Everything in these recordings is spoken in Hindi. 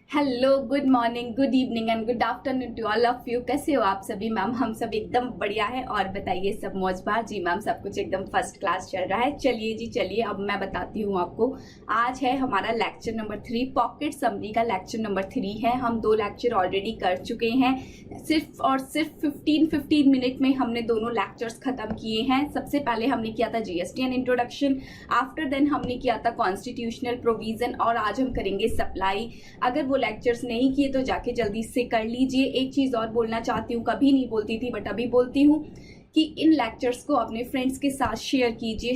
Hello, good morning, good evening and good afternoon to all of you. कैसे हो आप सभी मैम? हम सब एकदम बढ़िया है। और बताइए सब मौजबार? जी मैम, सब कुछ एकदम फर्स्ट क्लास चल रहा है। चलिए जी चलिए, अब मैं बताती हूँ आपको। आज है हमारा लेक्चर नंबर 3, पॉकेट समरी का लेक्चर नंबर 3 है। हम 2 लेक्चर ऑलरेडी कर चुके हैं। सिर्फ और सिर्फ 15 मिनट में हमने दोनों लेक्चर्स खत्म किए हैं। सबसे पहले हमने किया था GST and introduction, after then हमने किया था कॉन्स्टिट्यूशनल प्रोविजन, और आज हम करेंगे सप्लाई। अगर वो लेक्चर्स नहीं किए तो जाके जल्दी से कर लीजिए। एक चीज और बोलना चाहती हूँ, कभी नहीं बोलती थी बट अभी बोलती हूँ कि इन लेक्चर्स को अपने फ्रेंड्स के साथ शेयर कीजिए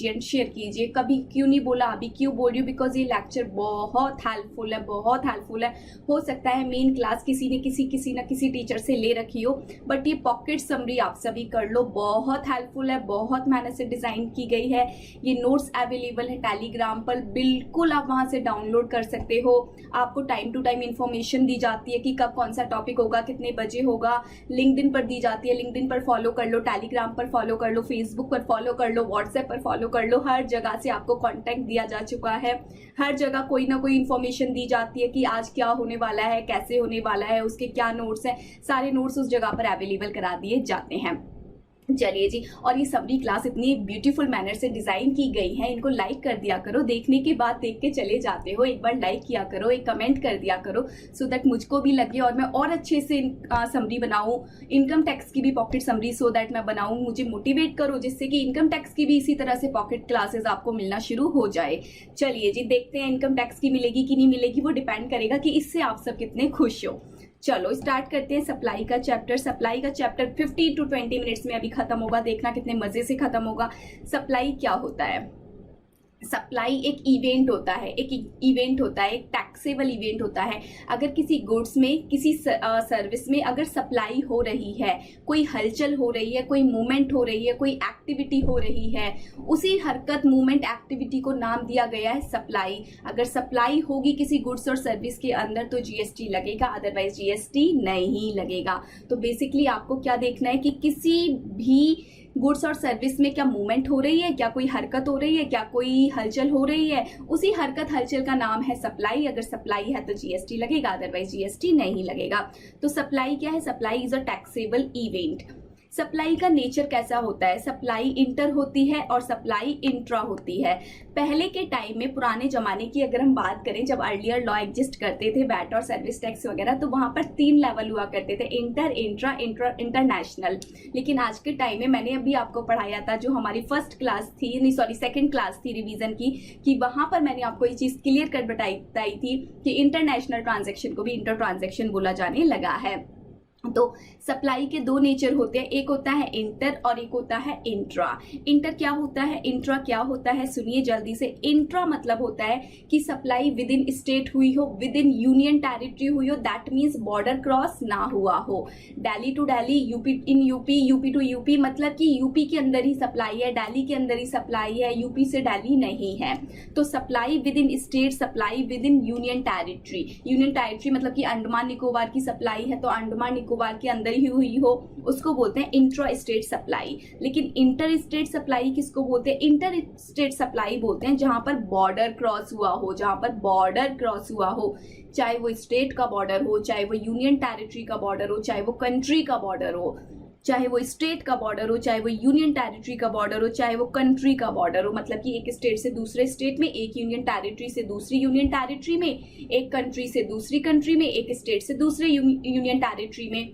एंड शेयर कीजिए। कभी क्यों नहीं बोला, अभी क्यों बोल रही हूँ? बिकॉज ये लेक्चर बहुत हेल्पफुल है, बहुत हेल्पफुल है। हो सकता है मेन क्लास किसी ने किसी ना किसी टीचर से ले रखी हो, बट ये पॉकेट समरी आप सभी कर लो। बहुत हेल्पफुल है, बहुत मेहनत से डिजाइन की गई है। ये नोट्स अवेलेबल है टेलीग्राम पर, बिल्कुल आप वहां से डाउनलोड कर सकते हो। आपको टाइम टू टाइम इन्फॉर्मेशन दी जाती है कि कब कौन सा टॉपिक होगा, कितने बजे होगा। लिंक्डइन पर दी जाती है, लिंक्डइन पर फॉलो कर लो, टेलीग्राम पर फॉलो कर लो, फेसबुक पर फॉलो कर लो, व्हाट्सएप पर फॉलो कर लो। हर जगह से आपको कांटेक्ट दिया जा चुका है। हर जगह कोई ना कोई इन्फॉर्मेशन दी जाती है कि आज क्या होने वाला है, कैसे होने वाला है, उसके क्या नोट्स हैं। सारे नोट्स उस जगह पर अवेलेबल करा दिए जाते हैं। चलिए जी, और ये समरी क्लास इतनी ब्यूटीफुल मैनर से डिजाइन की गई है, इनको लाइक कर दिया करो। देखने के बाद देख के चले जाते हो, एक बार लाइक किया करो, एक कमेंट कर दिया करो, सो दैट मुझको भी लगे और मैं और अच्छे से समरी बनाऊं। इनकम टैक्स की भी पॉकेट समरी सो दैट मैं बनाऊं, मुझे मोटिवेट करो, जिससे कि इनकम टैक्स की भी इसी तरह से पॉकेट क्लासेस आपको मिलना शुरू हो जाए। चलिए जी, देखते हैं इनकम टैक्स की मिलेगी कि नहीं मिलेगी। वो डिपेंड करेगा कि इससे आप सब कितने खुश हो। चलो स्टार्ट करते हैं सप्लाई का चैप्टर। सप्लाई का चैप्टर 15 to 20 मिनट्स में अभी खत्म होगा। देखना कितने मजे से खत्म होगा। सप्लाई क्या होता है? सप्लाई एक इवेंट होता है, एक टैक्सेबल इवेंट होता है। अगर किसी गुड्स में, किसी सर्विस में अगर सप्लाई हो रही है, कोई हलचल हो रही है, कोई मूवमेंट हो रही है, कोई एक्टिविटी हो रही है, उसी हरकत, मूवमेंट, एक्टिविटी को नाम दिया गया है सप्लाई। अगर सप्लाई होगी किसी गुड्स और सर्विस के अंदर तो जीएसटी लगेगा, अदरवाइज जीएसटी नहीं लगेगा। तो बेसिकली आपको क्या देखना है कि किसी भी गुड्स और सर्विस में क्या मूवमेंट हो रही है, क्या कोई हरकत हो रही है, क्या कोई हलचल हो रही है, उसी हरकत हलचल का नाम है सप्लाई। अगर सप्लाई है तो जीएसटी लगेगा, अदरवाइज जीएसटी नहीं लगेगा। तो सप्लाई क्या है? Supply is a taxable event. Supply का नेचर कैसा होता है? सप्लाई इंटर होती है और सप्लाई इंट्रा होती है। पहले के टाइम में, पुराने जमाने की अगर हम बात करें, जब अर्लियर लॉ एग्जिस्ट करते थे, वैट और सर्विस टैक्स वगैरह, तो वहां पर 3 लेवल हुआ करते थे, इंटर, इंट्रा, इंटरनेशनल। लेकिन आज के टाइम में, मैंने अभी आपको पढ़ाया था, जो हमारी फर्स्ट क्लास थी, नहीं सॉरी सेकेंड क्लास थी रिवीजन की, कि वहां पर मैंने आपको ये चीज क्लियर कर बताई थी कि इंटरनेशनल ट्रांजेक्शन को भी इंटर ट्रांजेक्शन बोला जाने लगा है। तो सप्लाई के 2 नेचर होते हैं, एक होता है इंटर और एक होता है इंट्रा। इंटर क्या होता है, इंट्रा क्या होता है? सुनिए जल्दी से। इंट्रा मतलब होता है कि सप्लाई विद इन स्टेट हुई हो, विद इन यूनियन टेरिटरी हुई हो, दैट मीन्स बॉर्डर क्रॉस ना हुआ हो। Delhi to Delhi, UP in UP, UP to UP, मतलब कि यूपी के अंदर ही सप्लाई है, दिल्ली के अंदर ही सप्लाई है, यूपी से दिल्ली नहीं है। तो supply with in state, supply with in union territory. Union territory मतलब कि अंडमान निकोबार की सप्लाई है तो अंडमान निकोबार के अंदर ही हुई हो, उसको बोलते हैं इंट्रा स्टेट सप्लाई। लेकिन इंटर स्टेट सप्लाई किसको बोलते हैं? इंटर स्टेट सप्लाई बोलते हैं जहां पर बॉर्डर क्रॉस हुआ हो, जहां पर बॉर्डर क्रॉस हुआ हो, चाहे वो स्टेट का बॉर्डर हो, चाहे वो यूनियन टेरिटरी का बॉर्डर हो, चाहे वो कंट्री का बॉर्डर हो, चाहे वो स्टेट का बॉर्डर हो, चाहे वो यूनियन टेरिटरी का बॉर्डर हो, चाहे वो कंट्री का बॉर्डर हो। मतलब कि एक स्टेट से दूसरे स्टेट में, एक यूनियन टेरिटरी से दूसरी यूनियन टेरिटरी में, एक कंट्री से दूसरी कंट्री में, एक स्टेट से दूसरे यूनियन टेरिटरी में।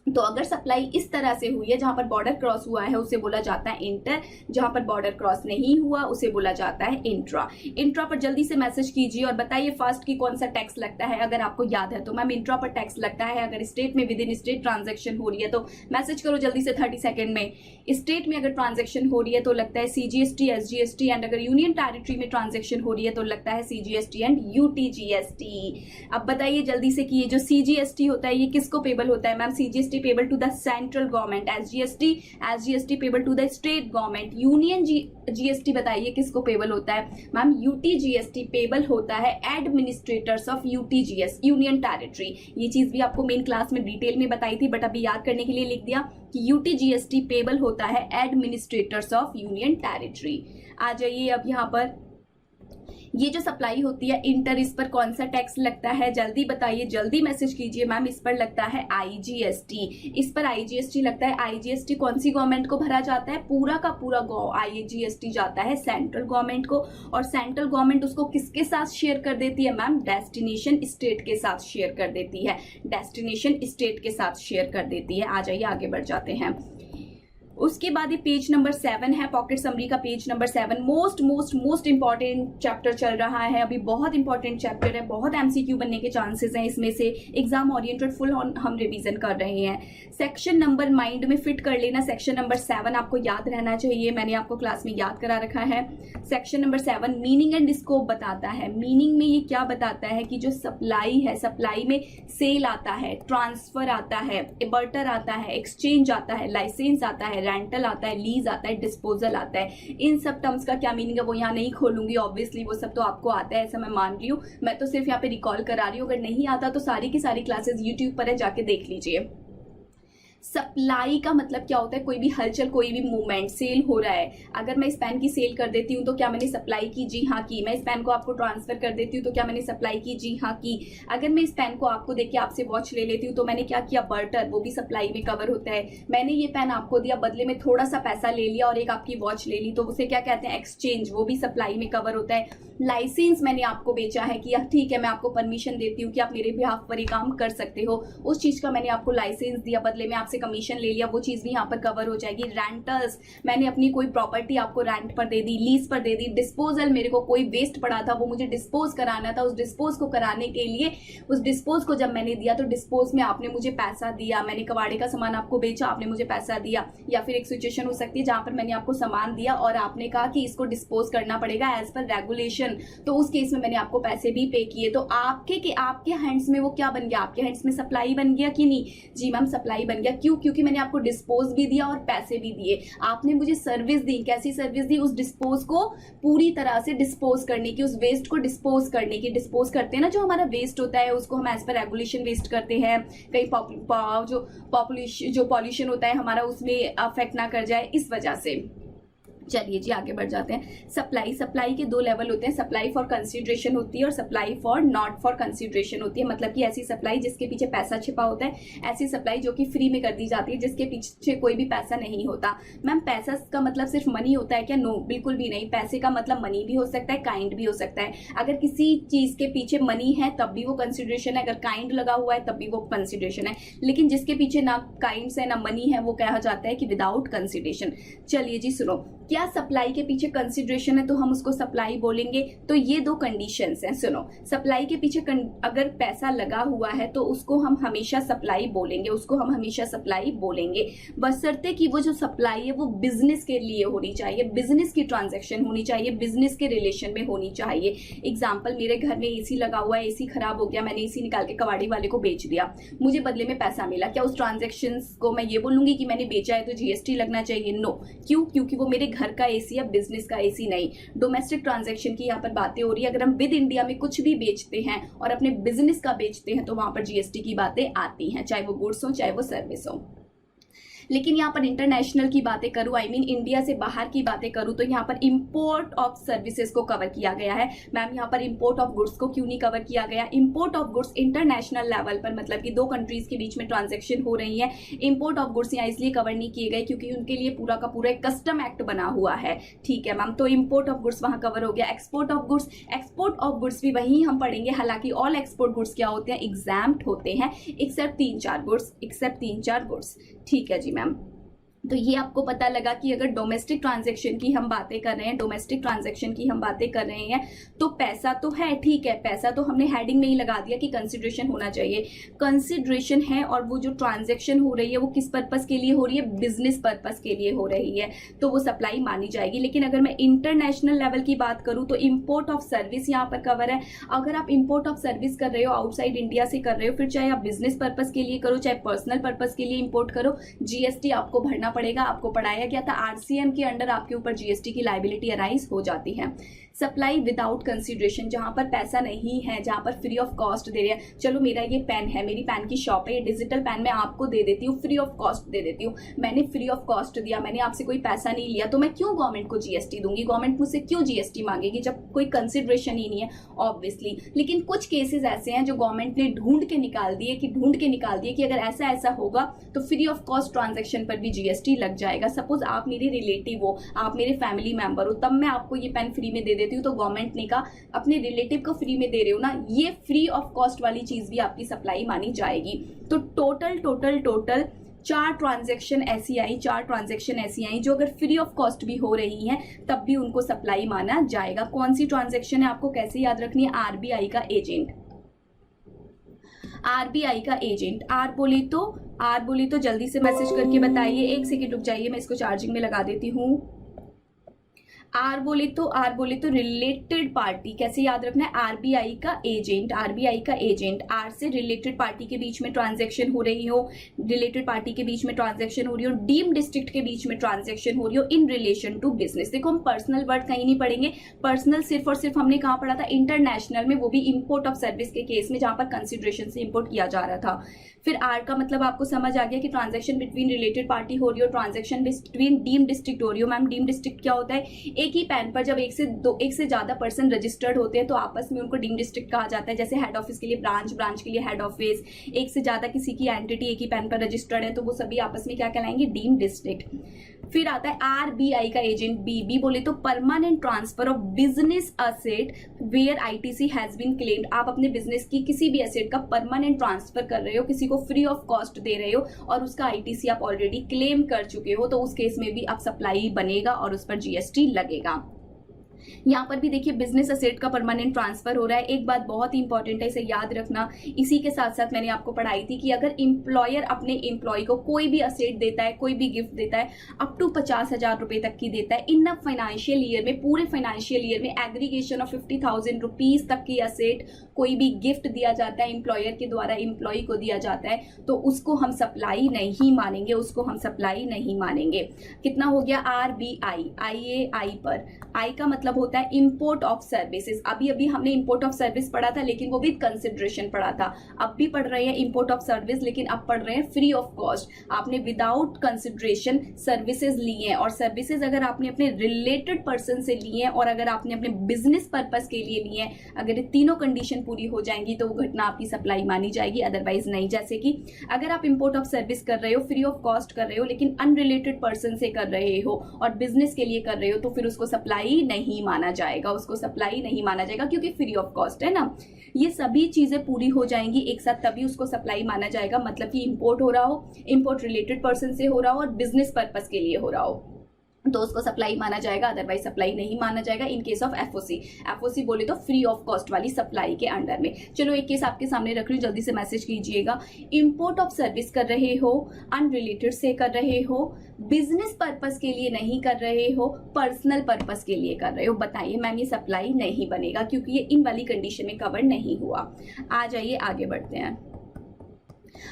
तो अगर सप्लाई इस तरह से हुई है, जहां पर बॉर्डर क्रॉस हुआ है, उसे बोला जाता है इंटर। जहां पर बॉर्डर क्रॉस नहीं हुआ उसे बोला जाता है इंट्रा। इंट्रा पर जल्दी से मैसेज कीजिए और बताइए फर्स्ट की कौन सा टैक्स लगता है, अगर आपको याद है तो। मैम इंट्रा पर टैक्स लगता है अगर स्टेट में विद इन स्टेट ट्रांजेक्शन हो रही है, तो मैसेज करो जल्दी से 30 सेकेंड में। स्टेट में अगर ट्रांजेक्शन हो रही है तो लगता है सीजीएसटी, एसजीएसटी, एंड अगर यूनियन टेरिटरी में ट्रांजेक्शन हो रही है तो लगता है सीजीएसटी एंड यूटीजीएसटी। अब बताइए जल्दी से कि ये जो सीजीएसटी होता है ये किसको पेबल होता है? Ma'am CGST payable to the central government, SGST payable to the state government, union GST बताइए किसको पेबल होता है? मैम यूटीजीएसटी पेबल होता है एडमिनिस्ट्रेटर्स ऑफ यूटीजीएस, यूनियन टेरिटरी। ये चीज भी आपको मेन क्लास में डिटेल में बताई थी, बट अभी याद करने के लिए लिख दिया कि यूटीजीएसटी पेबल होता है एडमिनिस्ट्रेटर्स ऑफ यूनियन टेरिटरी। आ जाइए अब यहाँ पर, ये जो सप्लाई होती है इंटर, इस पर कौन सा टैक्स लगता है, जल्दी बताइए, जल्दी मैसेज कीजिए मैम। इस पर लगता है आईजीएसटी, इस पर आईजीएसटी लगता है। आईजीएसटी कौन सी गवर्नमेंट को भरा जाता है, पूरा का पूरा आईजीएसटी जाता है सेंट्रल गवर्नमेंट को, और सेंट्रल गवर्नमेंट उसको किसके साथ शेयर कर देती है मैम, डेस्टिनेशन स्टेट के साथ शेयर कर देती है, डेस्टिनेशन स्टेट के साथ शेयर कर देती है। आ जाइए आगे बढ़ जाते हैं। उसके बाद ये पेज नंबर 7 है, पॉकेट समरी का page number 7। Most most most important chapter चल रहा है अभी, बहुत इंपॉर्टेंट चैप्टर है, बहुत एमसीक्यू बनने के चांसेस हैं इसमें से, एग्जाम ओरिएंटेड फुल हम रिवीजन कर रहे हैं। सेक्शन नंबर माइंड में फिट कर लेना, सेक्शन नंबर 7 आपको याद रहना चाहिए, मैंने आपको क्लास में याद करा रखा है। Section number 7 meaning and scope बताता है। मीनिंग में ये क्या बताता है कि जो सप्लाई है, सप्लाई में सेल आता है, ट्रांसफर आता है, बर्टर आता है, एक्सचेंज आता है, लाइसेंस आता है, रेंटल आता है, लीज आता है, डिस्पोजल आता है। इन सब टर्म्स का क्या मीनिंग है वो यहाँ नहीं खोलूंगी, ऑब्वियसली वो सब तो आपको आता है, ऐसा मैं मान रही हूँ। मैं तो सिर्फ यहाँ पे रिकॉल करा रही हूँ, अगर नहीं आता तो सारी की सारी क्लासेस यूट्यूब पर है, जाके देख लीजिए। सप्लाई का मतलब क्या होता है, कोई भी हलचल, कोई भी मूवमेंट, सेल हो रहा है। अगर मैं इस पेन की सेल कर देती हूँ तो क्या मैंने सप्लाई की, जी हाँ की। मैं इस पेन को आपको ट्रांसफर कर देती हूँ तो क्या मैंने सप्लाई की, जी हाँ की। अगर मैं इस पेन को आपको देके आपसे वॉच ले लेती हूँ तो मैंने क्या किया, बर्टर, वो भी सप्लाई में कवर होता है। मैंने ये पेन आपको दिया, बदले में थोड़ा सा पैसा ले लिया और एक आपकी वॉच ले ली, तो उसे क्या कहते हैं, एक्सचेंज, वो भी सप्लाई में कवर होता है। लाइसेंस मैंने आपको बेचा है कि ठीक है मैं आपको परमिशन देती हूँ कि आप मेरे बिहाफ पर ये काम कर सकते हो, उस चीज का मैंने आपको लाइसेंस दिया, बदले में आपसे कमीशन ले लिया, वो चीज भी यहाँ पर कवर हो जाएगी। रेंटल्स, मैंने अपनी कोई प्रॉपर्टी आपको रेंट पर दे दी, लीज पर दे दी। डिस्पोजल, मेरे को कोई वेस्ट पड़ा था वो मुझे डिस्पोज कराना था, उस डिस्पोज को कराने के लिए, उस डिस्पोज को जब मैंने दिया तो डिस्पोज में आपने मुझे पैसा दिया। मैंने कबाड़े का सामान आपको बेचा, आपने मुझे पैसा दिया। या फिर एक सिचुएशन हो सकती है जहां पर मैंने आपको सामान दिया और आपने कहा कि इसको डिस्पोज करना पड़ेगा एज पर रेगुलेशन, तो उस केस में मैंने आपको पैसे भी पे किए। तो आपके हैंड्स में वो क्या बन गया, आपके हैंड्स में सप्लाई बन गया कि नहीं, जी मैम सप्लाई बन गया। क्यों, क्योंकि मैंने आपको डिस्पोज भी दिया और पैसे भी दिए। आपने मुझे सर्विस दी, कैसी सर्विस दी, उस डिस्पोज को पूरी तरह से डिस्पोज करने की, उस वेस्ट को डिस्पोज करने की। डिस्पोज करते हैं ना, जो हमारा वेस्ट होता है उसको हम एज पर रेगुलेशन वेस्ट करते हैं, कहीं जो पॉल्यूशन होता है हमारा उसमें अफेक्ट ना कर जाए, इस वजह से। चलिए जी आगे बढ़ जाते हैं। सप्लाई के 2 लेवल होते हैं, सप्लाई फॉर कंसीडरेशन होती है और supply for not for consideration होती है। मतलब कि ऐसी सप्लाई जिसके पीछे पैसा छिपा होता है, ऐसी सप्लाई जो कि फ्री में कर दी जाती है, जिसके पीछे कोई भी पैसा नहीं होता। मैम पैसा का मतलब सिर्फ मनी होता है क्या, नो बिल्कुल भी नहीं। पैसे का मतलब मनी भी हो सकता है, काइंड भी हो सकता है। अगर किसी चीज के पीछे मनी है तब भी वो कंसिडरेशन है, अगर काइंड लगा हुआ है तब भी वो कंसिडरेशन है। लेकिन जिसके पीछे ना काइंड है ना मनी है वो कहा जाता है कि विदाउट कंसिडरेशन। चलिए जी सुनो, क्या सप्लाई के पीछे कंसिडरेशन है तो हम उसको सप्लाई बोलेंगे। तो ये 2 कंडीशंस हैं, सुनो। सप्लाई के पीछे अगर पैसा लगा हुआ है तो उसको हम हमेशा सप्लाई बोलेंगे, उसको हम हमेशा सप्लाई बोलेंगे, बशर्ते कि वो जो सप्लाई है वो बिजनेस के लिए होनी चाहिए, बिजनेस की ट्रांजैक्शन होनी चाहिए, बिजनेस के रिलेशन में होनी चाहिए। एग्जाम्पल, मेरे घर में एसी लगा हुआ है, एसी खराब हो गया, मैंने एसी निकाल के कबाड़ी वाले को बेच दिया, मुझे बदले में पैसा मिला, क्या उस ट्रांजेक्शन को मैं ये बोलूंगी कि मैंने बेचा है तो जीएसटी लगना चाहिए? नो। क्यों? क्योंकि वो मेरे घर का एसी या बिजनेस का एसी नहीं। डोमेस्टिक ट्रांजैक्शन की यहाँ पर बातें हो रही है। अगर हम विद इंडिया में कुछ भी बेचते हैं और अपने बिजनेस का बेचते हैं तो वहां पर जीएसटी की बातें आती हैं, चाहे वो गुड्स हो चाहे वो सर्विस हो। लेकिन यहाँ पर इंटरनेशनल की बातें करूँ, आई मीन इंडिया से बाहर की बातें करूँ, तो यहाँ पर इंपोर्ट ऑफ सर्विसेज को कवर किया गया है। मैम यहाँ पर इंपोर्ट ऑफ गुड्स को क्यों नहीं कवर किया गया? Import of goods international level पर, मतलब कि 2 कंट्रीज के बीच में ट्रांजेक्शन हो रही है, इंपोर्ट ऑफ गुड्स यहाँ इसलिए कवर नहीं किए गए क्योंकि उनके लिए पूरा का पूरा एक कस्टम एक्ट बना हुआ है। ठीक है मैम, तो इंपोर्ट ऑफ गुड्स वहां कवर हो गया। एक्सपोर्ट ऑफ गुड्स भी वहीं हम पढ़ेंगे। हालांकि ऑल एक्सपोर्ट गुड्स क्या होते हैं, एग्जाम्प्ट होते हैं, एक्सेप्ट 3-4 गुड्स। ठीक है जी मैम, तो ये आपको पता लगा कि अगर डोमेस्टिक ट्रांजैक्शन की हम बातें कर रहे हैं, तो पैसा तो है, ठीक है, पैसा तो हमने हेडिंग में ही लगा दिया कि कंसिडरेशन होना चाहिए। कंसिडरेशन है और वो जो ट्रांजैक्शन हो रही है वो किस पर्पस के लिए हो रही है? बिजनेस पर्पस के लिए हो रही है, तो वो सप्लाई मानी जाएगी। लेकिन अगर मैं इंटरनेशनल लेवल की बात करूं तो इंपोर्ट ऑफ सर्विस यहाँ पर कवर है। अगर आप इंपोर्ट ऑफ सर्विस कर रहे हो, आउटसाइड इंडिया से कर रहे हो, फिर चाहे आप बिजनेस पर्पस के लिए करो चाहे पर्सनल पर्पस के लिए इंपोर्ट करो, जीएसटी आपको भरना पड़ेगा। आपको पढ़ाया गया था आरसीएम के अंडर आपके ऊपर जीएसटी की लायबिलिटी अराइज हो जाती है। सप्लाई विदाउट कंसिडरेशन, जहां पर पैसा नहीं है, जहां पर फ्री ऑफ कॉस्ट दे रहे हैं। चलो मेरा ये पेन है, मेरी पेन की शॉप है, ये डिजिटल पेन मैं आपको दे देती हूँ, फ्री ऑफ कॉस्ट दे देती हूँ। मैंने फ्री ऑफ कॉस्ट दिया, मैंने आपसे कोई पैसा नहीं लिया, तो मैं क्यों गवर्नमेंट को जीएसटी दूंगी? गवर्नमेंट मुझसे क्यों जीएसटी मांगेगी जब कोई कंसिडरेशन ही नहीं है? ऑब्वियसली। लेकिन कुछ केसेस ऐसे हैं जो गवर्नमेंट ने ढूंढ के निकाल दिए कि अगर ऐसा ऐसा होगा तो फ्री ऑफ कॉस्ट ट्रांजैक्शन पर भी जीएसटी लग जाएगा। सपोज आप मेरे रिलेटिव हो, आप मेरे फैमिली मेंबर हो, तब मैं आपको ये पेन फ्री में दे देती हूँ, तो गवर्नमेंट ने कहा अपने रिलेटिव को फ्री में दे रहे हो ना, ये फ्री ऑफ कॉस्ट वाली चीज भी आपकी सप्लाई मानी जाएगी। तो टोटल 4 ट्रांजैक्शन ऐसी आई जो अगर फ्री ऑफ कॉस्ट भी हो रही हैं तब भी उनको सप्लाई माना जाएगा। कौन सी ट्रांजैक्शन है आपको कैसे याद रखनी है? आरबीआई का एजेंट, आरबीआई का एजेंट। आर बोली तो जल्दी से मैसेज करके बताइए। 1 सेकेंड रुक जाइए, मैं इसको चार्जिंग में लगा देती हूँ। आर बोले तो रिलेटेड पार्टी, कैसे याद रखना है? आरबीआई का एजेंट। आर से रिलेटेड पार्टी के बीच में ट्रांजैक्शन हो रही हो, डीम्ड डिस्ट्रिक्ट के बीच में ट्रांजैक्शन हो रही हो इन रिलेशन टू बिजनेस। देखो हम पर्सनल वर्ड कहीं नहीं पढ़ेंगे, पर्सनल सिर्फ और सिर्फ हमने कहाँ पढ़ा था? इंटरनेशनल में, वो भी इंपोर्ट ऑफ सर्विस के केस में, जहां पर कंसिडरेशन से इंपोर्ट किया जा रहा था। फिर आर का मतलब आपको समझ आ गया कि ट्रांजैक्शन बिटवीन रिलेटेड पार्टी हो रही हो, ट्रांजैक्शन बिटवीन डीम्ड डिस्ट्रिक्ट हो रही हो। मैम डीम्ड डिस्ट्रिक्ट क्या होता है? एक ही पैन पर जब एक से ज्यादा पर्सन रजिस्टर्ड होते हैं तो आपस में उनको डीम्ड डिस्ट्रिक्ट कहा जाता है। जैसे हेड ऑफिस के लिए ब्रांच, ब्रांच के लिए हेड ऑफिस, एक से ज्यादा किसी की एंटिटी एक ही पैन पर रजिस्टर्ड है तो वो सभी आपस में क्या कहलाएंगे? Deemed district. फिर आता है आरबीआई का एजेंट बी बोले तो permanent transfer of business asset where ITC has been claimed. आप अपने बिजनेस की किसी भी एसेट का परमानेंट ट्रांसफर कर रहे हो, किसी को फ्री ऑफ कॉस्ट दे रहे हो और उसका आईटीसी आप ऑलरेडी क्लेम कर चुके हो, तो उस केस में भी अब सप्लाई बनेगा और उस पर जीएसटी लगेगा। यहाँ पर भी देखिए बिजनेस असेट का परमानेंट ट्रांसफर हो रहा है। एक बात बहुत ही इंपॉर्टेंट है, इसे याद रखना। इसी के साथ साथ मैंने आपको पढ़ाई थी कि अगर इंप्लॉयर अपने एम्प्लॉय को कोई भी असेट देता है, कोई भी गिफ्ट देता है, अप टू 50,000 रुपए तक की देता है इन अ फाइनेंशियल ईयर में, पूरे फाइनेंशियल ईयर में एग्रीगेशन ऑफ 50,000 रुपीज तक की असेट कोई भी गिफ्ट दिया जाता है एम्प्लॉयर के द्वारा एम्प्लॉय को दिया जाता है, तो उसको हम सप्लाई नहीं मानेंगे। कितना हो गया? आरबीआई, आई पर, आई का मतलब होता है इंपोर्ट ऑफ सर्विसेज। अभी हमने इंपोर्ट ऑफ सर्विस पढ़ा था, लेकिन वो विद कंसिडरेशन पढ़ा था। अब भी पढ़ रहे हैं इंपोर्ट ऑफ सर्विस, लेकिन अब पढ़ रहे हैं फ्री ऑफ कॉस्ट। आपने विदाउट कंसिडरेशन सर्विसेज लिए हैं, और सर्विसेज अगर आपने अपने रिलेटेड पर्सन से लिए हैं और अगर आपने अपने बिजनेस पर्पस के लिए लिए हैं, अगर ये तीनों कंडीशन पूरी हो जाएंगी तो वो घटना आपकी सप्लाई मानी जाएगी, अदरवाइज नहीं। जैसे कि अगर आप इंपोर्ट ऑफ सर्विस कर रहे हो, फ्री ऑफ कॉस्ट कर रहे हो, लेकिन अनरिलेटेड पर्सन से कर रहे हो और बिजनेस के लिए कर रहे हो, तो फिर उसको सप्लाई नहीं माना जाएगा, क्योंकि फ्री ऑफ कॉस्ट है ना। ये सभी चीजें पूरी हो जाएंगी एक साथ, तभी उसको सप्लाई माना जाएगा। मतलब कि इंपोर्ट हो रहा हो, इंपोर्ट रिलेटेड पर्सन से हो रहा हो और बिजनेस पर्पस के लिए हो रहा हो, तो उसको सप्लाई माना जाएगा, अदरवाइज सप्लाई नहीं माना जाएगा। इन केस ऑफ एफओसी बोले तो फ्री ऑफ कॉस्ट वाली सप्लाई के अंडर में। चलो एक केस आपके सामने रख रही हूँ, जल्दी से मैसेज कीजिएगा। इंपोर्ट ऑफ सर्विस कर रहे हो, अनरिलेटेड से कर रहे हो, बिजनेस पर्पस के लिए नहीं कर रहे हो, पर्सनल पर्पस के लिए कर रहे हो, बताइए मैम ये सप्लाई नहीं बनेगा, क्योंकि ये इन वाली कंडीशन में कवर नहीं हुआ। आ जाइए आगे बढ़ते हैं।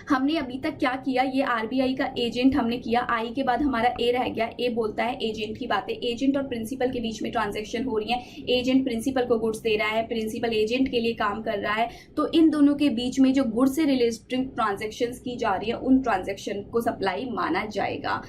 हमने अभी तक क्या किया? ये आरबीआई का एजेंट हमने किया। आई के बाद हमारा ए रह गया। ए बोलता है एजेंट की बातें। एजेंट और प्रिंसिपल के बीच में ट्रांजैक्शन हो रही है। एजेंट प्रिंसिपल को गुड्स दे रहा है, प्रिंसिपल एजेंट के लिए काम कर रहा है, तो इन दोनों के बीच में जो गुड्स से रिलेटेड ट्रांजैक्शन की जा रही है उन ट्रांजैक्शन को सप्लाई माना जाएगा।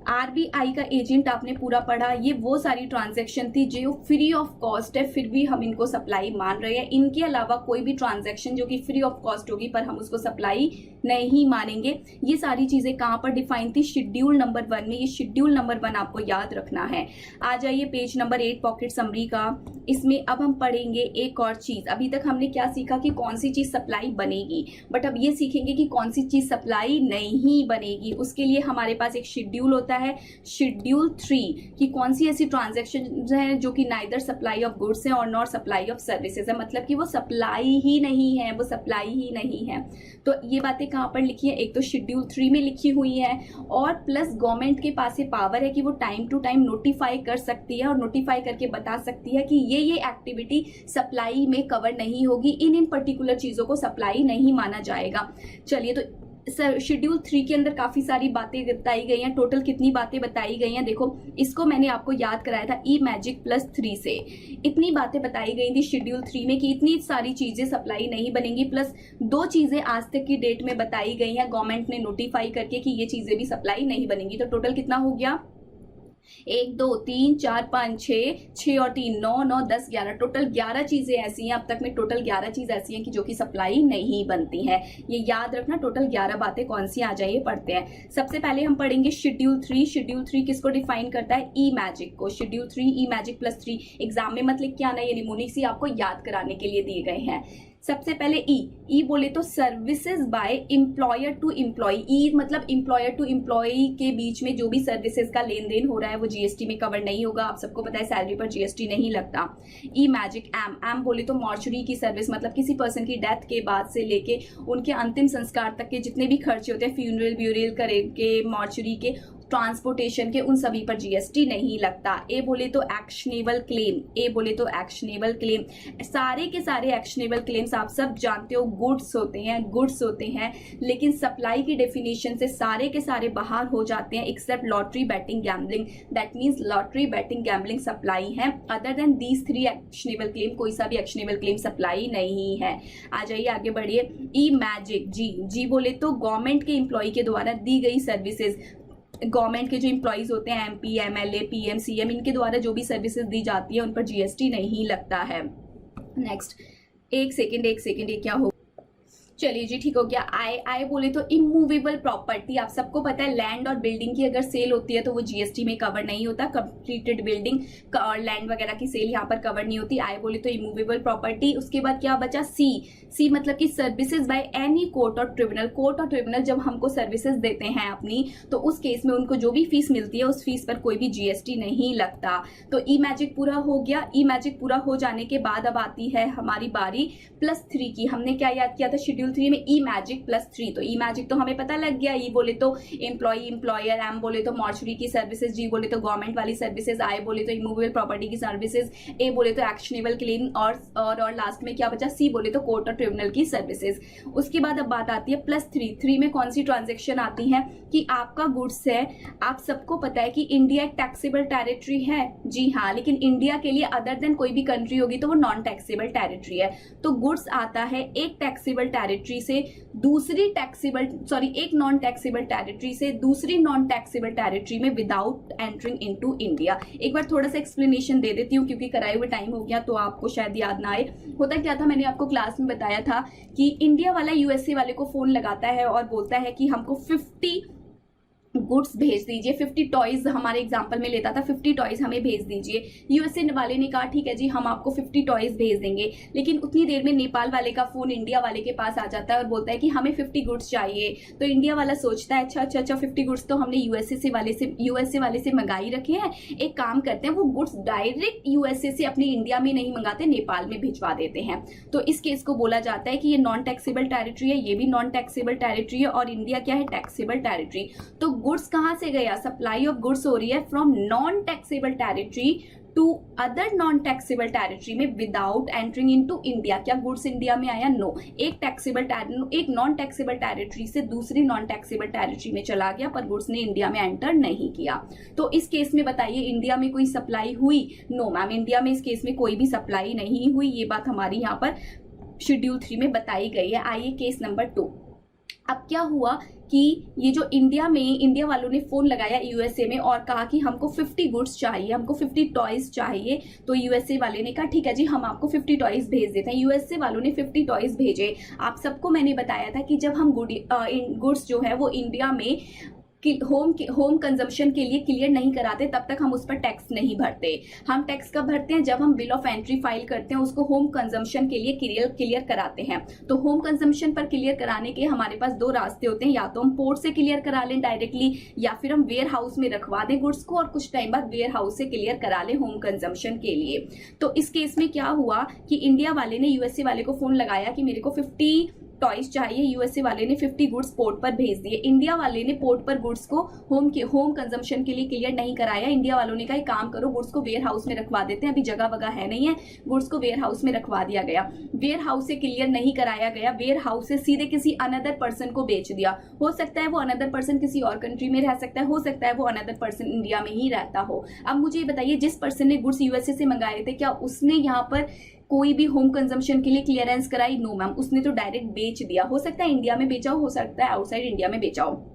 आरबीआई का एजेंट आपने पूरा पढ़ा, ये वो सारी ट्रांजैक्शन थी जो फ्री ऑफ कॉस्ट है, फिर भी हम इनको सप्लाई मान रहे हैं। इनके अलावा कोई भी ट्रांजैक्शन जो कि फ्री ऑफ कॉस्ट होगी पर हम उसको सप्लाई नहीं मानेंगे। ये सारी चीजें कहां पर डिफाइन थी? शेड्यूल नंबर 1 में। ये शेड्यूल नंबर 1 आपको याद रखना है। आ जाइए पेज नंबर 8 पॉकेट समरी का। इसमें अब हम पढ़ेंगे एक और चीज। अभी तक हमने क्या सीखा कि कौन सी चीज सप्लाई बनेगी, बट अब ये सीखेंगे कि कौन सी चीज सप्लाई नहीं बनेगी। उसके लिए हमारे पास एक शेड्यूल होता है, शेड्यूल 3, कि कौन सी ऐसी ट्रांजैक्शन है जो कि नाइदर सप्लाई ऑफ गुड्स है और नॉट सप्लाई ऑफ सर्विसेज है, मतलब कि वो सप्लाई ही नहीं है। तो ये बातें कहां पर लिखी है? एक तो शेड्यूल 3 में लिखी हुई है, और प्लस गवर्नमेंट के पास ये पावर है कि वो टाइम टू टाइम नोटिफाई कर सकती है और नोटिफाई करके बता सकती है कि ये एक्टिविटी सप्लाई में कवर नहीं होगी, इन पर्टिकुलर चीजों को सप्लाई नहीं माना जाएगा। चलिए तो शेड्यूल 3 के अंदर काफी सारी बातें बताई गई हैं। टोटल कितनी बातें बताई गई हैं, देखो इसको मैंने आपको याद कराया था ई मैजिक प्लस 3 से। इतनी बातें बताई गई थी शेड्यूल 3 में कि इतनी सारी चीजें सप्लाई नहीं बनेंगी, प्लस 2 चीजें आज तक की डेट में बताई गई हैं गवर्नमेंट ने नोटिफाई करके कि ये चीजें भी सप्लाई नहीं बनेंगी। तो टोटल कितना हो गया, 1 2 3 4 5 6 और 3 9 9 10 11, टोटल 11 चीजें ऐसी हैं। अब तक में टोटल 11 चीज ऐसी हैं कि जो कि सप्लाई नहीं बनती हैं। ये याद रखना, टोटल 11 बातें कौन सी आ जाइए पढ़ते हैं। सबसे पहले हम पढ़ेंगे शेड्यूल 3। शेड्यूल 3 किसको डिफाइन करता है, ई मैजिक को। शेड्यूल 3 ई मैजिक प्लस 3 एग्जाम में मतलब क्या आना, ये निमोनिक्स ही आपको याद कराने के लिए दिए गए हैं। सबसे पहले ई बोले तो services by employer to employee. E मतलब एम्प्लॉयर टू एम्प्लॉय के बीच में जो भी सर्विसेज का लेन देन हो रहा है वो जीएसटी में कवर नहीं होगा। आप सबको पता है सैलरी पर जीएसटी नहीं लगता। ई मैजिक एम बोले तो मॉर्चरी की सर्विस, मतलब किसी पर्सन की डेथ के बाद से लेके उनके अंतिम संस्कार तक के जितने भी खर्चे होते हैं, फ्यूनरल ब्यूरियल करेंगे, मॉर्चरी के, ट्रांसपोर्टेशन के, उन सभी पर जीएसटी नहीं लगता। ए बोले तो एक्शनेबल क्लेम, ए बोले तो एक्शनेबल क्लेम, सारे के सारे एक्शनेबल क्लेम्स आप सब जानते हो गुड्स होते हैं, लेकिन सप्लाई की डेफिनेशन से सारे के सारे बाहर हो जाते हैं except lottery betting gambling. That means lottery betting gambling supply है। Other than these 3 actionable claim, कोई सा भी एक्शनेबल क्लेम सप्लाई नहीं है। आ जाइए आगे बढ़िए। ई मैजिक जी बोले तो गवर्नमेंट के एम्प्लॉय के द्वारा दी गई सर्विसेज, गवर्नमेंट के जो एम्प्लॉइज होते हैं एमपी, एमएलए, पीएम, सीएम, इनके द्वारा जो भी सर्विसेज दी जाती है उन पर जीएसटी नहीं लगता है। नेक्स्ट, एक सेकेंड ये क्या हो, चलिए जी ठीक हो गया। आय बोले तो इमूवेबल प्रॉपर्टी, आप सबको पता है लैंड और बिल्डिंग की अगर सेल होती है तो वो जीएसटी में कवर नहीं होता। कंप्लीटेड बिल्डिंग और लैंड वगैरह की सेल यहाँ पर कवर नहीं होती। आय बोले तो इमूवेबल प्रॉपर्टी। उसके बाद क्या बचा, सी मतलब कि सर्विसेज बाय एनी कोर्ट और ट्रिब्यूनल। कोर्ट और ट्रिब्यूनल जब हमको सर्विसेज देते हैं अपनी, तो उस केस में उनको जो भी फीस मिलती है उस फीस पर कोई भी जीएसटी नहीं लगता। तो ई मैजिक पूरा हो गया। ई मैजिक पूरा हो जाने के बाद अब आती है हमारी बारी +3 की। हमने क्या याद किया था शेड्यूल 3 में, ई मैजिक +3। तो ई मैजिक तो हमें पता लग गया। ई बोले तो एम्प्लॉय एम्प्लॉयर, एम बोले तो मॉर्चरी की सर्विसेज, जी बोले तो गवर्नमेंट वाली सर्विसेज, आई बोले तो इमूवेबल प्रॉपर्टी की सर्विसेज, ए बोले तो एक्शनेबल क्लेम, और लास्ट में क्या बचा, सी बोले तो कोर्ट और ट्रिब्यूनल की सर्विसेज। उसके बाद अब बात आती है +3 में कौन सी ट्रांजेक्शन आती है कि आपका गुड्स है। आप सबको पता है कि इंडिया एक टैक्सेबल टेरिटरी है, जी हाँ, लेकिन इंडिया के लिए अदर देन कोई भी कंट्री होगी तो वो नॉन टैक्सेबल टेरिटरी है। तो गुड्स आता है एक टैक्सेबल टेरिटरी से दूसरी एक नॉन टैक्सेबल टेरिटरी से दूसरी नॉन टैक्सेबल टेरिटरी में विदाउट एंटरिंग इनटू इंडिया। एक बार थोड़ा सा एक्सप्लेनेशन दे देती हूँ क्योंकि कराए हुए टाइम हो गया तो आपको शायद याद ना आए। होता क्या था, मैंने आपको क्लास में बताया था कि इंडिया वाला यूएसए वाले को फोन लगाता है और बोलता है कि हमको 50 गुड्स भेज दीजिए, 50 टॉयज हमारे एग्जांपल में लेता था, 50 टॉयज हमें भेज दीजिए। यूएसए वाले ने कहा ठीक है जी हम आपको 50 टॉयज भेज देंगे, लेकिन उतनी देर में नेपाल वाले का फोन इंडिया वाले के पास आ जाता है और बोलता है कि हमें 50 गुड्स चाहिए। तो इंडिया वाला सोचता है अच्छा 50 गुड्स तो हमने यूएसए वाले से मंगाई रखे हैं, एक काम करते हैं वो गुड्स डायरेक्ट यूएसए से अपने इंडिया में नहीं मंगाते, नेपाल में भिजवा देते हैं। तो इस केस को बोला जाता है कि ये नॉन टैक्सेबल टेरिटरी है, ये भी नॉन टैक्सेबल टेरिटरी है और इंडिया क्या है, टैक्सेबल टेरिटरी। तो गुड्स कहां से गया, सप्लाई ऑफ गुड्स हो रही है from non taxable territory to other non taxable territory में विदाउट एंटरिंग इनटू इंडिया। क्या गुड्स इंडिया में आया, नो, एक नॉन टैक्सेबल टेरिटरी से दूसरी नॉन टैक्सेबल टेरिटरी में चला गया पर गुड्स ने इंडिया में एंटर नहीं किया। तो इस केस में बताइए इंडिया में कोई सप्लाई हुई, नो मैम, इंडिया में इस केस में कोई भी सप्लाई नहीं हुई। ये बात हमारी यहाँ पर शेड्यूल 3 में बताई गई है। आइए केस नंबर 2। अब क्या हुआ कि ये जो इंडिया वालों ने फोन लगाया यूएसए में और कहा कि हमको 50 गुड्स चाहिए, हमको 50 टॉयज चाहिए। तो यूएसए वाले ने कहा ठीक है जी हम आपको 50 टॉयज भेज देते हैं। यूएसए वालों ने 50 टॉयज भेजे। आप सबको मैंने बताया था कि जब हम गुड्स जो है वो इंडिया में होम कंजम्पशन के लिए क्लियर नहीं कराते तब तक हम उस पर टैक्स नहीं भरते। हम टैक्स कब भरते हैं, जब हम बिल ऑफ एंट्री फाइल करते हैं, उसको होम कंजम्पशन के लिए क्लियर कराते हैं। तो होम कंजम्पशन पर क्लियर कराने के हमारे पास 2 रास्ते होते हैं, या तो हम पोर्ट से क्लियर करा लें डायरेक्टली, या फिर हम वेयर हाउस में रखवा दें गुड्स को और कुछ टाइम बाद वेयर हाउस से क्लियर करा लें होम कंजम्पशन के लिए। तो इस केस में क्या हुआ कि इंडिया वाले ने यूएसए वाले को फोन लगाया कि मेरे को 50 टॉयज चाहिए। यूएसए वाले ने 50 गुड्स पोर्ट पर भेज दिए। इंडिया वाले ने पोर्ट पर गुड्स को होम कंजम्पशन के लिए क्लियर नहीं कराया। इंडिया वालों ने कहा एक काम करो, गुड्स को वेयर हाउस में रखवा देते हैं, अभी जगह वगह है नहीं है, गुड्स को वेयर हाउस में रखवा दिया गया। वेयर हाउस से क्लियर नहीं कराया गया, वेयर हाउस से सीधे किसी अनदर पर्सन को बेच दिया। हो सकता है वो अनदर पर्सन किसी और कंट्री में रह सकता है, हो सकता है वो अनदर पर्सन इंडिया में ही रहता हो। अब मुझे ये बताइए, जिस पर्सन ने गुड्स यूएसए से मंगाए थे, क्या उसने यहाँ पर कोई भी होम कंजम्पशन के लिए क्लियरेंस कराई? नो मैम, उसने तो डायरेक्ट बेच दिया। हो सकता है इंडिया में बेचा हो सकता है आउटसाइड इंडिया में बेचा हो,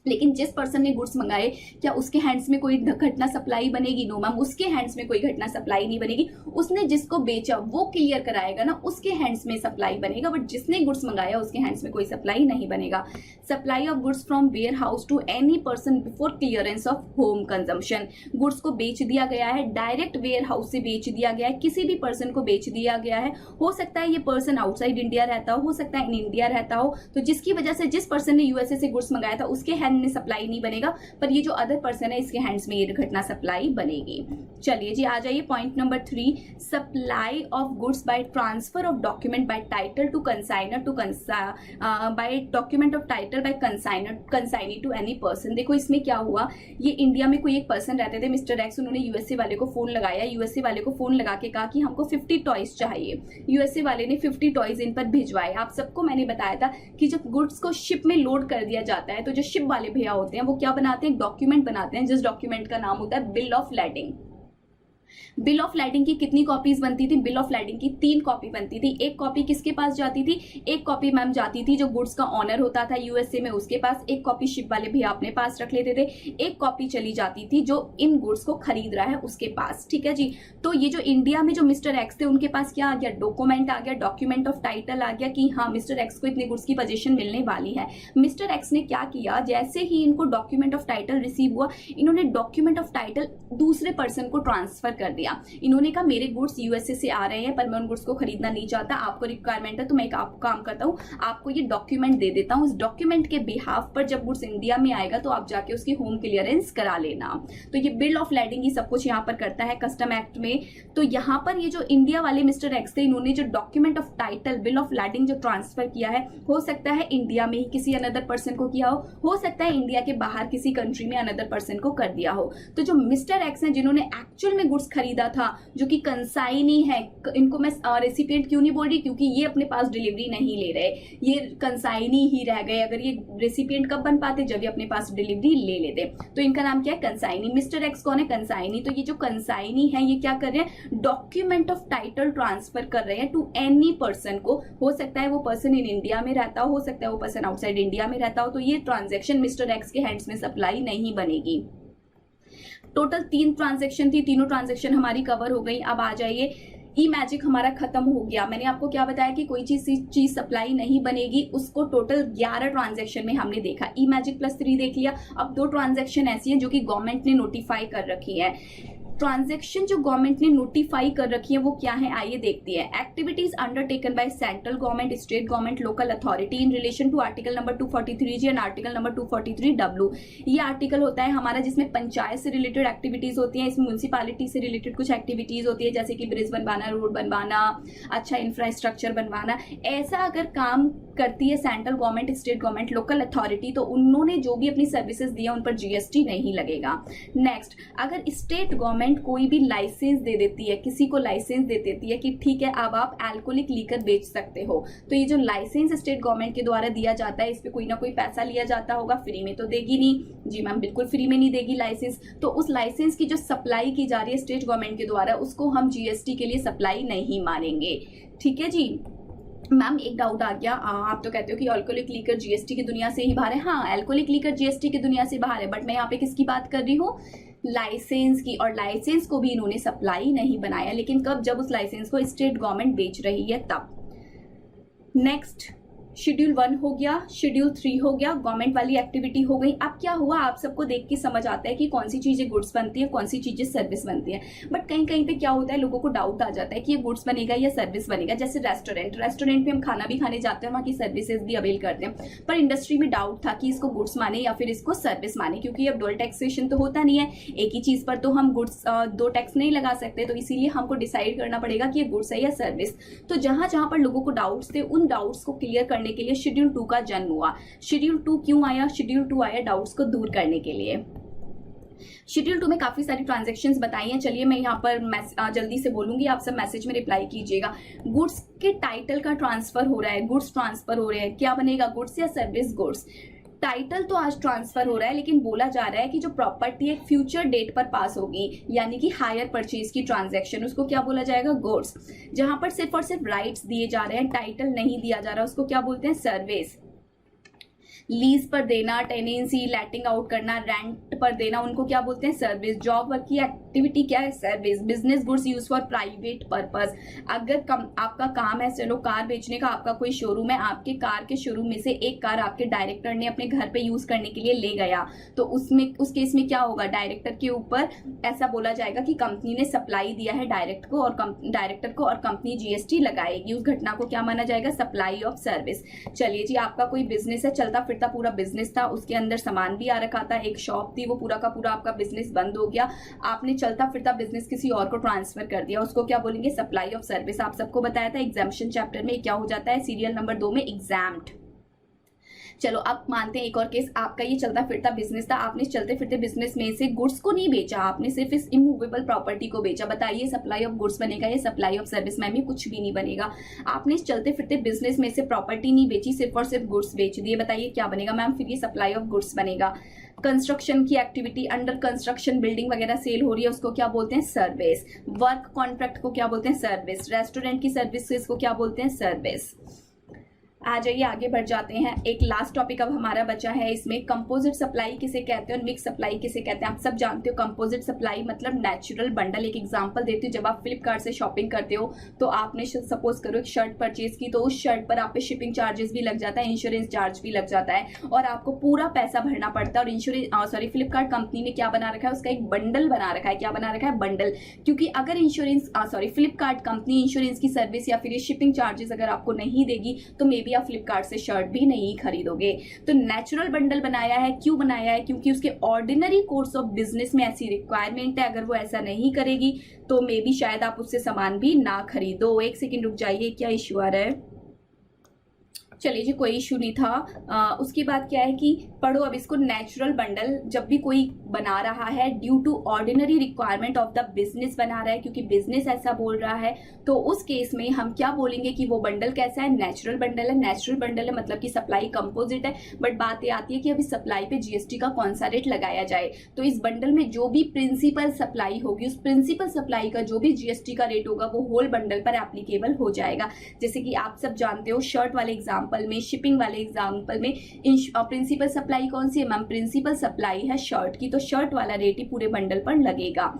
लेकिन जिस पर्सन ने गुड्स मंगाए क्या उसके हैंड्स में कोई घटना सप्लाई बनेगी? नो मैम, उसके हैंड्स में कोई घटना सप्लाई नहीं बनेगी। उसने जिसको बेचा वो क्लियर कराएगा ना, उसके हैंड्स में सप्लाई बनेगा, बट जिसने गुड्स मंगाया उसके हैंड्स में कोई सप्लाई नहीं बनेगा। Supply of goods from warehouse to any person before clearance of home consumption. Goods को बेच दिया गया है, डायरेक्ट वेयर हाउस से बेच दिया गया है, किसी भी पर्सन को बेच दिया गया है। हो सकता है ये पर्सन आउटसाइड इंडिया रहता हो सकता है इन इंडिया रहता हो, तो जिसकी वजह से जिस पर्सन ने यूएसए से गुड्स मंगाया था उसके हैंड में सप्लाई नहीं बनेगा, पर ये जो अदर पर्सन है इसके हैंड्स में ये घटना सप्लाई बनेगी। चलिए जी, आ जाइए point number 3, supply of goods by transfer of document by title to consigner to by document of title by consignee to any person. देखो इसमें क्या हुआ, ये इंडिया में कोई एक पर्सन रहते थे मिस्टर एक्स, उन्होंने यूएसए वाले को फोन लगाया, यूएसए वाले को फोन लगा के कहा कि हमको 50 टॉयज चाहिए। यूएसए वाले ने 50 टॉयज इन पर भिजवाए। आप सबको मैंने बताया था कि जब गुड्स को शिप में लोड कर दिया जाता है तो जो शिप वाले भैया होते हैं वो क्या बनाते हैं, डॉक्यूमेंट बनाते हैं, जिस डॉक्यूमेंट का नाम होता है bill of lading. Bill of lading की कितनी कॉपीज बनती थी? बिल ऑफ लैडिंग की 3 कॉपी बनती थी। एक कॉपी किसके पास जाती थी? एक कॉपी मैम जाती थी जो गुड्स का ऑनर होता था यूएसए में उसके पास, एक कॉपी शिप वाले भैया अपने पास रख लेते थे, एक कॉपी चली जाती थी जो इन गुड्स को खरीद रहा है उसके पास। ठीक है जी, तो ये जो इंडिया में जो मिस्टर एक्स थे उनके पास क्या आ गया, डॉक्यूमेंट आ गया, डॉक्यूमेंट ऑफ टाइटल आ गया कि हाँ मिस्टर एक्स को इतने गुड्स की पोजीशन मिलने वाली है। मिस्टर एक्स ने क्या किया, जैसे ही इनको डॉक्यूमेंट ऑफ टाइटल रिसीव हुआ, इन्होंने डॉक्यूमेंट ऑफ टाइटल दूसरे पर्सन को ट्रांसफर कर दिया। इन्होंने कहा मेरे गुड्स यूएसए से आ रहे हैं पर मैं उन गुड्स को खरीदना नहीं चाहता, आपको रिक्वायरमेंट है तो मैं एक काम करता हूँ, आपको ये डॉक्यूमेंट दे देता हूँ, इस डॉक्यूमेंट के बिहाफ पर जब गुड्स इंडिया में आएगा तो आप जाके उसकी होम क्लियरेंस करा लेना। तो ये बिल ऑफ लैडिंग ही सब कुछ यहाँ पर करता है कस्टम एक्ट में। तो यहाँ पर ये जो इंडिया वाले मिस्टर एक्स थे, इन्होंने जो document of title bill of lading जो ट्रांसफर किया है, हो सकता है इंडिया में ही किसी अनदर पर्सन को किया हो सकता है इंडिया के बाहर किसी कंट्री में अनदर पर्सन को कर दिया हो। तो जो मिस्टर एक्स हैं जिन्होंने एक्चुअल में गुड्स खरीदा था, जो कि कंसाइनी है, इनको मैं रेसिपिएंट क्यों नहीं बोल रही, क्योंकि ये अपने पास डिलीवरी नहीं ले रहे, ये कंसाइनी ही रह गए। अगर ये रेसिपिएंट कब बन पाते, जब ये अपने पास डिलीवरी ले लेते। तो इनका नाम क्या है, कंसाइनी। मिस्टर एक्स कौन है, कंसाइनी। तो ये जो कंसाइनी है ये क्या कर रहे हैं, डॉक्यूमेंट ऑफ टाइटल ट्रांसफर कर रहे हैं टू एनी पर्सन को। हो सकता है वो पर्सन इन इंडिया में रहता हो सकता है वो पर्सन आउटसाइड इंडिया में रहता हो। तो ये ट्रांजेक्शन मिस्टर एक्स के हैंड्स में सप्लाई नहीं बनेगी। टोटल 3 ट्रांजैक्शन थी, तीनों ट्रांजैक्शन हमारी कवर हो गई। अब आ जाइए, ई मैजिक हमारा खत्म हो गया। मैंने आपको क्या बताया कि कोई चीज सप्लाई नहीं बनेगी, उसको टोटल 11 ट्रांजैक्शन में हमने देखा। ई मैजिक +3 देख लिया। अब 2 ट्रांजैक्शन ऐसी हैं जो कि गवर्नमेंट ने नोटिफाई कर रखी है। ट्रांजैक्शन जो गवर्नमेंट ने नोटिफाई कर रखी है वो क्या है, आइए देखते हैं। Activities undertaken by central government, state government, local authority in relation to article number 243G and article number 243W। ये आर्टिकल होता है हमारा जिसमें पंचायत से रिलेटेड एक्टिविटीज होती हैं, इसमें म्यूनिसिपैलिटी से रिलेटेड कुछ एक्टिविटीज होती है, जैसे कि ब्रिज बनवाना, रोड बनवाना, अच्छा इंफ्रास्ट्रक्चर बनवाना। ऐसा अगर काम करती है central government, state government, local authority, तो उन्होंने जो भी अपनी सर्विसेज दिया उन पर GST नहीं लगेगा। नेक्स्ट, अगर स्टेट गवर्नमेंट कोई भी लाइसेंस दे देती है, किसी को लाइसेंस दे देती है कि ठीक है अब आप अल्कोहलिक लीकर बेच सकते हो, तो ये जो लाइसेंस स्टेट गवर्नमेंट के द्वारा दिया जाता है, इस पे कोई ना कोई पैसा लिया जाता होगा, फ्री में तो देगी नहीं। जी मैम, बिल्कुल फ्री में नहीं देगी लाइसेंस। तो उस लाइसेंस की जो सप्लाई की जा रही है स्टेट गवर्नमेंट के द्वारा, उसको हम GST के लिए सप्लाई नहीं मानेंगे। ठीक है जी। मैम एक डाउट आ गया, आप तो कहते हो कि अल्कोहलिक लीकर GST की दुनिया से ही बाहर है। हाँ, अल्कोहलिक लीकर GST की दुनिया से बाहर है, बट मैं यहाँ पे किसकी बात कर रही हूँ, लाइसेंस की। और लाइसेंस को भी इन्होंने सप्लाई नहीं बनाया, लेकिन कब, जब उस लाइसेंस को स्टेट गवर्नमेंट बेच रही है तब। नेक्स्ट, शेड्यूल 1 हो गया, शेड्यूल 3 हो गया, गवर्नमेंट वाली एक्टिविटी हो गई। अब क्या हुआ, आप सबको देख के समझ आता है कि कौन सी चीजें गुड्स बनती है, कौन सी चीजें सर्विस बनती है। बट कहीं कहीं पे क्या होता है, लोगों को डाउट आ जाता है कि ये गुड्स बनेगा या सर्विस बनेगा। जैसे रेस्टोरेंट में हम खाना भी खाने जाते हैं, वहाँ की सर्विसेज भी अवेल करते हैं, पर इंडस्ट्री में डाउट था कि इसको गुड्स माने या फिर इसको सर्विस माने, क्योंकि अब डबल टैक्सेशन तो होता नहीं है, एक ही चीज पर तो हम गुड्स 2 टैक्स नहीं लगा सकते। तो इसीलिए हमको डिसाइड करना पड़ेगा कि ये गुड्स है या सर्विस। तो जहां जहां पर लोगों को डाउट्स थे, उन डाउट्स को क्लियर करने करने के लिए शेड्यूल 2 का जन्म हुआ। शेड्यूल 2 क्यों आया? शेड्यूल 2 आया डाउट्स को दूर करने के लिए। शेड्यूल 2 में काफी सारी ट्रांजैक्शंस बताई हैं। चलिए मैं यहाँ पर जल्दी से बोलूंगी, आप सब मैसेज में रिप्लाई कीजिएगा। गुड्स के टाइटल का ट्रांसफर हो रहा है, गुड्स ट्रांसफर हो रहे हैं, क्या बनेगा? गुड्स या सर्विस? गुड्स। टाइटल तो आज ट्रांसफर हो रहा है, लेकिन बोला जा रहा है कि जो प्रॉपर्टी एक फ्यूचर डेट पर पास होगी, यानी कि हायर परचेज की ट्रांजैक्शन, उसको क्या बोला जाएगा? गुड्स। जहां पर सिर्फ और सिर्फ राइट्स दिए जा रहे हैं, टाइटल नहीं दिया जा रहा, उसको क्या बोलते हैं? सर्विस। लीज पर देना, टेनेंसी, लेटिंग आउट करना, रेंट पर देना, उनको क्या बोलते हैं? सर्विस। जॉब वर्क की एक्टिविटी क्या है? Service. Business goods use for private purpose. अगर आपका काम है, चलो कार बेचने का, आपका कोई शोरूम है, आपके कार के शोरूम में से एक कार आपके डायरेक्टर ने अपने घर पे यूज करने के लिए ले गया, तो उस केस में क्या होगा? डायरेक्टर के ऊपर ऐसा बोला जाएगा कि कंपनी ने सप्लाई दिया है डायरेक्टर को और कंपनी जीएसटी लगाएगी। उस घटना को क्या माना जाएगा? Supply of service. चलिए जी, आपका कोई बिजनेस है, चलता फिरता पूरा बिजनेस था, उसके अंदर सामान भी आ रखा था, एक शॉप थी, वो पूरा का पूरा आपका बिजनेस बंद हो गया, आपने चलता फिरता बिजनेस किसी और को ट्रांसफर कर दिया, उसको क्या बोलेंगे? Supply of service. आप सबको बताया था एग्जाम्पशन चैप्टर में क्या हो जाता है, सीरियल नंबर 2 में एग्जाम्ड। चलो अब मानते हैं एक और केस, आपका ये चलता फिरता बिजनेस था, आपने चलते फिरते बिजनेस में से गुड्स को नहीं बेचा, आपने सिर्फ इस इमूवेबल प्रॉपर्टी को बेचा। बताइए सप्लाई ऑफ गुड्स बनेगा या सप्लाई ऑफ सर्विस? में भी कुछ भी नहीं बनेगा। आपने इस चलते फिरते बिजनेस में से प्रॉपर्टी नहीं बेची, सिर्फ और सिर्फ गुड्स बेच दिए, बताइए क्या बनेगा मैम? फिर ये सप्लाई ऑफ गुड्स बनेगा। कंस्ट्रक्शन की एक्टिविटी, अंडर कंस्ट्रक्शन बिल्डिंग वगैरह सेल हो रही है, उसको क्या बोलते हैं? सर्विस। वर्क कॉन्ट्रैक्ट को क्या बोलते हैं? सर्विस। रेस्टोरेंट की सर्विसेज को क्या बोलते हैं? सर्विस। आ जाइए आगे बढ़ जाते हैं। एक लास्ट टॉपिक अब हमारा बचा है इसमें, कंपोजिट सप्लाई किसे कहते हैं और मिक्स सप्लाई किसे कहते हैं? आप सब जानते हो कंपोजिट सप्लाई मतलब नेचुरल बंडल। एक एग्जांपल देती हूँ, जब आप फ्लिपकार्ट से शॉपिंग करते हो तो आपने सपोज करो एक शर्ट परचेज की, तो उस शर्ट पर आप पे शिपिंग चार्जेस भी लग जाता है, इंश्योरेंस चार्ज भी लग जाता है और आपको पूरा पैसा भरना पड़ता है। और इंश्योरेंस फ्लिपकार्ट कंपनी ने क्या बना रखा है? उसका एक बंडल बना रखा है। क्या बना रखा है? बंडल। क्योंकि अगर फ्लिपकार्ट कंपनी इंश्योरेंस की सर्विस या फिर ये शिपिंग चार्जेस अगर आपको नहीं देगी तो मे बी आप फ्लिपकार्ट से शर्ट भी नहीं खरीदोगे। तो नेचुरल बंडल बनाया है, क्यों बनाया है? क्योंकि उसके ऑर्डिनरी कोर्स ऑफ बिजनेस में ऐसी रिक्वायरमेंट है, अगर वो ऐसा नहीं करेगी तो मे बी शायद आप उससे सामान भी ना खरीदो। एक सेकंड रुक जाइए, क्या इश्यू आ रहा है? चलिए जी, कोई इशू नहीं था। उसके बाद क्या है कि पढ़ो अब इसको। नेचुरल बंडल जब भी कोई बना रहा है due to ordinary requirement of the business बना रहा है, क्योंकि बिजनेस ऐसा बोल रहा है, तो उस केस में हम क्या बोलेंगे कि वो बंडल कैसा है? नेचुरल बंडल है। नेचुरल बंडल है मतलब कि सप्लाई कंपोजिट है, बट बात ये आती है कि अभी सप्लाई पे जीएसटी का कौन सा रेट लगाया जाए। तो इस बंडल में जो भी प्रिंसिपल सप्लाई होगी, उस प्रिंसिपल सप्लाई का जो भी जीएसटी का रेट होगा वो होल बंडल पर एप्लीकेबल हो जाएगा। जैसे कि आप सब जानते हो शर्ट वाले एग्जाम्पल में, शिपिंग वाले एग्जांपल में प्रिंसिपल सप्लाई कौन सी है मैम? प्रिंसिपल सप्लाई है शर्ट की, तो शर्ट वाला रेट ही पूरे बंडल पर लगेगा।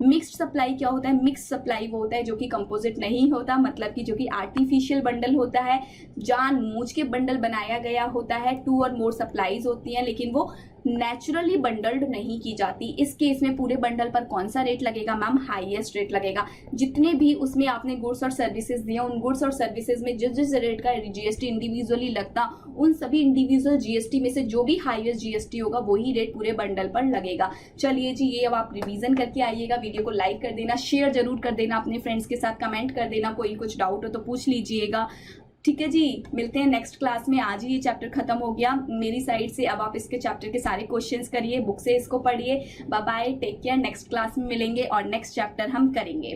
मिक्स्ड सप्लाई क्या होता है? मिक्स सप्लाई वो होता है जो कि कंपोजिट नहीं होता, मतलब कि जो कि आर्टिफिशियल बंडल होता है, जानबूझ के बंडल बनाया गया होता है। 2 और मोर सप्लाईज होती हैं लेकिन वो नेचुरली बंडल्ड नहीं की जाती। इस केस में पूरे बंडल पर कौन सा रेट लगेगा मैम? हाईएस्ट रेट लगेगा। जितने भी उसमें आपने गुड्स और सर्विसेज दिए, उन गुड्स और सर्विसेज में जिस जिस रेट का जीएसटी इंडिविजुअली लगता, उन सभी इंडिविजुअल जीएसटी में से जो भी हाईएस्ट जीएसटी होगा वही रेट पूरे बंडल पर लगेगा। चलिए जी, ये अब आप रिवीजन करके आइएगा। वीडियो को लाइक कर देना, शेयर जरूर कर देना अपने फ्रेंड्स के साथ, कमेंट कर देना, कोई कुछ डाउट हो तो पूछ लीजिएगा। ठीक है जी, मिलते हैं नेक्स्ट क्लास में। आज ही ये चैप्टर खत्म हो गया मेरी साइड से। अब आप इसके चैप्टर के सारे क्वेश्चंस करिए, बुक से इसको पढ़िए। Bye bye, take care. Next class में मिलेंगे और नेक्स्ट चैप्टर हम करेंगे।